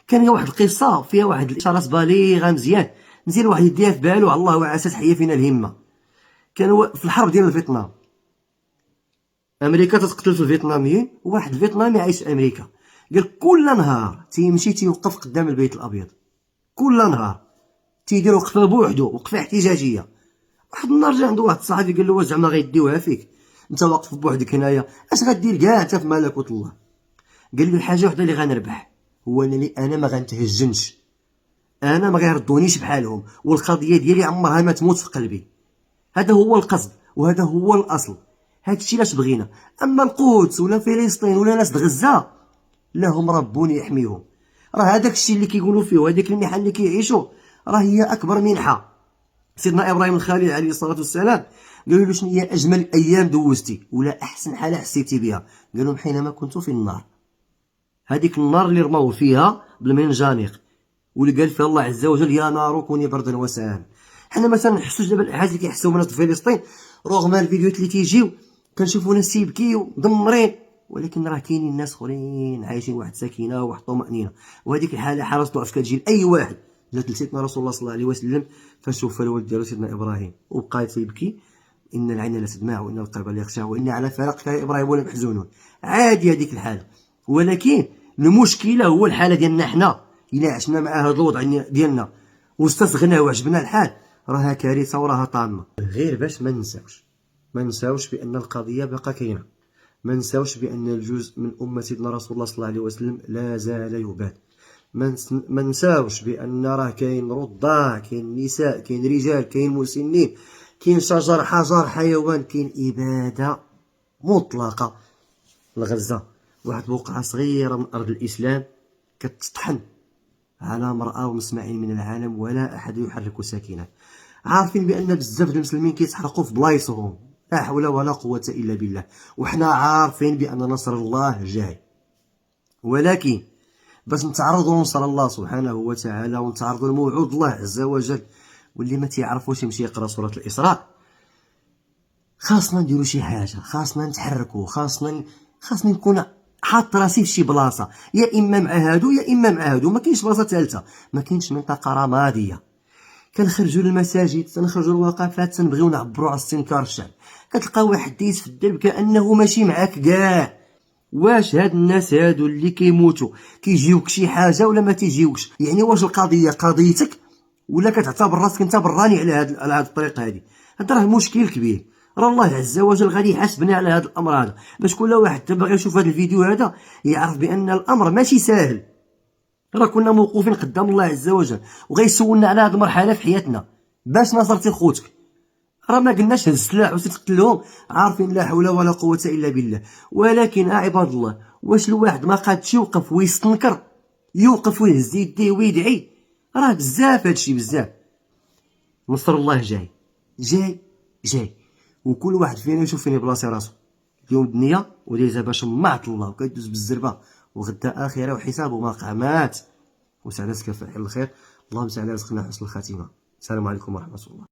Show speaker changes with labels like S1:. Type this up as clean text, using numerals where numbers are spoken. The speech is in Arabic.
S1: كان واحد القصه فيها واحد الاشارات بالغه مزيان واحد يديها في بالو، الله وعسى تحيا فينا الهمه. كان هو في الحرب ديال الفيتنام، امريكا تتقتل في الفيتناميين، وواحد الفيتنامي عايش في امريكا. قال كل نهار تيمشي تيوقف قدام البيت الابيض، كل نهار تيدير وقفه بوحدو، وقفه احتجاجيه. واحد النهار جا عنده واحد الصحفي قال له واش زعما غيديوها فيك انت واقف بوحدك هنايا، اش غدير كاع انت في ملكوت الله؟ قال له الحاجه وحده اللي غنربح هو انني انا ما غنتهجنش، انا ما غيردونيش بحالهم، والقضيه ديالي عمرها ما تموت في قلبي. هذا هو القصد وهذا هو الاصل، هذا الشيء علاش بغينا. اما القدس ولا فلسطين ولا ناس غزه لهم ربون يحميهم. راه هذاك الشيء اللي كيقولوا فيه وهذيك المحن اللي كيعيشوا راه هي اكبر منحه. سيدنا ابراهيم الخليل عليه الصلاه والسلام قالوا له شنو هي اجمل ايام دوزتي ولا احسن حاله حسيتي بها؟ قال لهم حينما كنت في النار. هذيك النار اللي رماوه فيها بالمنجانيق واللي قال فيها الله عز وجل يا نار كوني بردا وسلاما. حنا مثلا نحسوا دابا الحاجه اللي كيحسوا الناس في فلسطين رغم الفيديوهات اللي تيجيو كنشوفوا ناس تيبكيو مدمرين، ولكن راه كاينين ناس اخرين عايشين واحد السكينه وواحد الطمانينه. وهذيك الحاله حاله ضعف كتجي لاي واحد. جات لسيدنا رسول الله صلى الله عليه وسلم فشوف الولد ديالو سيدنا ابراهيم وبقى تيبكي، ان العين لا تدمع وان القلب لا يخشع وان على فراقك يا ابراهيم لمحزونون. عادي هذيك الحاله، ولكن المشكله هو الحاله ديالنا حنا الا عشنا مع هذا الوضع ديالنا واستسغناه وعجبنا الحال راها كارثه وراها طامه. غير باش ما نساوش بان القضيه باقا كاينه، ما نساوش بان الجزء من امه سيدنا رسول الله صلى الله عليه وسلم لا زال يباد. ما نساوش بان راه كاين رضاع، كاين نساء، كاين رجال، كاين مسنين، كاين شجر حجر حيوان، كاين اباده مطلقه. الغزه واحد بقعه صغيره من ارض الاسلام كتطحن على مرأى ومسمع من العالم ولا احد يحرك ساكنه. عارفين بان بزاف المسلمين كيتحرقوا في بلايصهم، لا حول ولا قوه الا بالله، وحنا عارفين بان نصر الله جاي. ولكن باش نتعرضوا لنصر الله سبحانه وتعالى ونتعرضوا لموعود الله عز وجل، واللي ما تيعرفوش يمشي يقرا سوره الاسراء، خاصنا نديروا شي حاجه، خاصنا نتحركوا، خاصنا نكون حاط راسي في شي بلاصه، يا اما مع هادو يا اما مع هادو، ما كاينش بلاصه ثالثه، ما كاينش منطقه رماديه. كنخرجوا للمساجد، تنخرجوا للوقفات، تنبغيو نعبروا على استنكار الشعب. كتلقى واحد دايز في الدرب كانه ماشي معاك كاع. واش هاد الناس هادو اللي كيموتوا كيجيوك شي حاجه ولا ما تيجيوكش؟ يعني واش القضيه قضيتك ولا كتعتبر راسك انت براني على هاد الطريقه هادي؟ هذا راه مشكل كبير. راه الله عز وجل غادي يحاسبنا على هذا الامر هذا، باش كل واحد باغي يشوف هذا الفيديو هذا يعرف بان الامر ماشي ساهل. راه كنا موقوفين قدام الله عز وجل وغيسولنا على هذه المرحله في حياتنا. باش نصرتي خوتك راه ما قلناش هز السلاح وسير تقتلهم، عارفين لا حول ولا قوه الا بالله. ولكن عباد الله، واش الواحد ما قادش يوقف ويستنكر، يوقف ويهز يديه ويدعي؟ راه بزاف هادشي بزاف. نصر الله جاي جاي جاي، وكل واحد فينا يشوف فين بلاصي راسو. اليوم الدنيا ودايزه باش معط الله وكيدوز بالزربه، وغدا اخره وحسابه مقامات. وسعدتك فاعل الخير، اللهم سعد رزقنا حسن الخاتمه. السلام عليكم ورحمه الله.